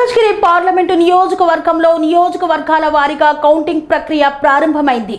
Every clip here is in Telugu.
మల్కాజ్గిరి పార్లమెంటు నియోజకవర్గంలో నియోజకవర్గాల వారీగా కౌంటింగ్ ప్రక్రియ ప్రారంభమైంది.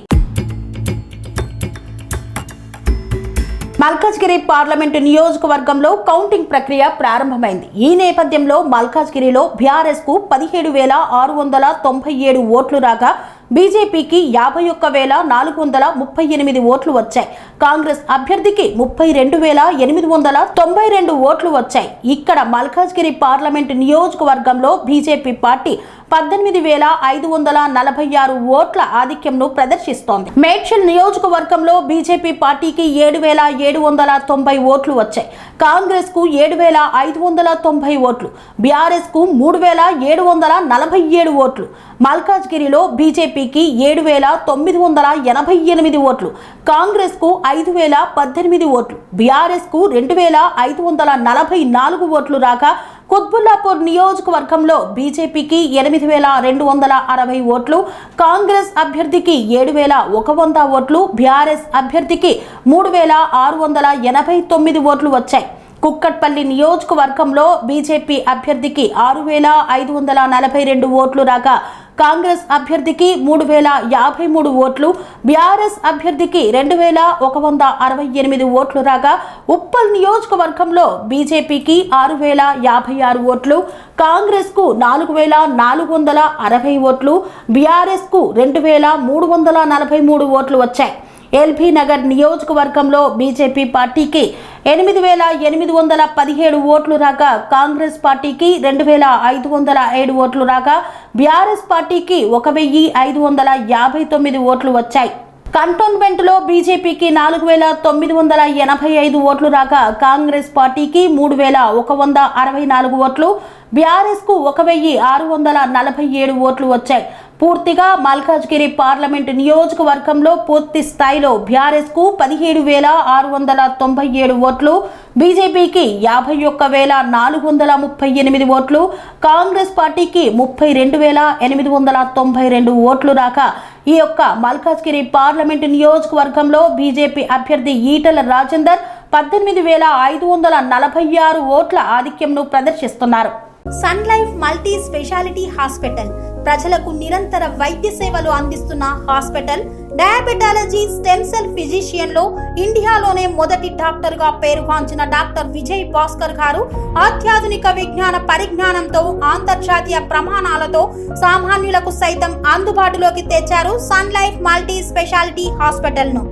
మల్కాజ్గిరి పార్లమెంటు నియోజకవర్గంలో కౌంటింగ్ ప్రక్రియ ప్రారంభమైంది. ఈ నేపథ్యంలో మల్కాజ్గిరిలో బీఆర్ఎస్ కు 17,697 ఓట్లు రాగా బీజేపీకి 51,438 ఓట్లు వచ్చాయి. కాంగ్రెస్ అభ్యర్థికి 32,892 ఓట్లు వచ్చాయి. ఇక్కడ మల్కాజ్గిరి పార్లమెంటు నియోజకవర్గంలో బీజేపీ పార్టీ 18,546 ఓట్ల ఆధిక్యంను ప్రదర్శిస్తోంది. మేడ్చల్ నియోజకవర్గంలో బీజేపీ పార్టీకి 7,790 ఓట్లు వచ్చాయి. కాంగ్రెస్ కు 7,590 ఓట్లు, బీఆర్ఎస్ కు 3,747 ఓట్లు. మల్కాజ్గిరిలో బీజేపీకి 7,988 ఓట్లు, కాంగ్రెస్ కు 5,018 ఓట్లు, బీఆర్ఎస్ కు 2,544 ఓట్లు రాగా కుత్బుల్లాపూర్ నియోజకవర్గంలో బీజేపీకి 8,260 ఓట్లు, కాంగ్రెస్ అభ్యర్థికి 7,100 ఓట్లు, బీఆర్ఎస్ అభ్యర్థికి 3,689 ఓట్లు వచ్చాయి. కుక్కట్పల్లి నియోజకవర్గంలో బీజేపీ అభ్యర్థికి 6,542 ఓట్లు రాగా కాంగ్రెస్ అభ్యర్థికి 3,053 ఓట్లు, బీఆర్ఎస్ అభ్యర్థికి 2,168 ఓట్లు రాగా ఉప్పల్ నియోజకవర్గంలో బీజేపీకి 6,056 ఓట్లు, కాంగ్రెస్ కు 4,460 ఓట్లు, బీఆర్ఎస్ కు 2,343 ఓట్లు వచ్చాయి. ఎల్బీ నగర్ నియోజకవర్గంలో బీజేపీ పార్టీకి 8,817 ఓట్లు రాగా కాంగ్రెస్ పార్టీకి 2,507 ఓట్లు రాగా బీఆర్ఎస్ పార్టీకి 1,559 ఓట్లు వచ్చాయి. కంటోన్మెంట్ లో బీజేపీకి 4,985 ఓట్లు రాగా కాంగ్రెస్ పార్టీకి 3,164 ఓట్లు, బీఆర్ఎస్ కు 1,647 ఓట్లు వచ్చాయి. పూర్తిగా మల్కాజ్గిరి పార్లమెంటు నియోజకవర్గంలో పూర్తి స్థాయిలో బీఆర్ఎస్ కు 17,697 ఓట్లు, బీజేపీకి 51,438 ఓట్లు, కాంగ్రెస్ పార్టీకి 32,892 ఓట్లు రాగా ఈ యొక్క మల్కాజ్గిరి పార్లమెంటు నియోజకవర్గంలో బీజేపీ అభ్యర్థి ఈటెల రాజేందర్ 18,546 ఓట్ల ఆధిక్యంను ప్రదర్శిస్తున్నారు. Sun Life multi speciality hospital ప్రజలకు నిరంతర వైద్య సేవలు అందిస్తున్న hospital. Diabetology, stem cell physician లో ఇండియాలోనే మొదటి డాక్టర్ గా పేరుగాంచిన డాక్టర్ విజయ్ భాస్కర్ గారు అత్యాధునిక విజ్ఞాన పరిజ్ఞానంతో అంతర్జాతీయ ప్రమాణాలతో సామాన్యులకు సైతం అందుబాటులోకి తెచ్చారు Sun Life multi speciality hospital ను.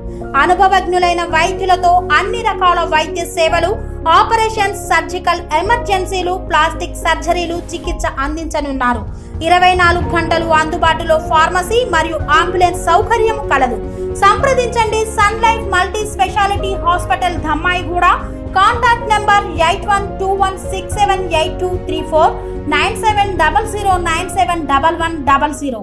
అనుభవజ్ఞులైన వైద్యులతో అన్ని రకాల వైద్య సేవలు, ఆపరేషన్స్, సర్జికల్ ఎమర్జెన్సీలు, ప్లాస్టిక్ సర్జరీలు, చికిత్స అందించనున్నారు. 24 గంటలు అందుబాటులో ఫార్మసీ మరియు అంబులెన్స్ సౌకర్యం కలదు. సంప్రదించండి Sun Life multi speciality hospital, Dhammaiguda. Contact number 8121678234, 9700971100.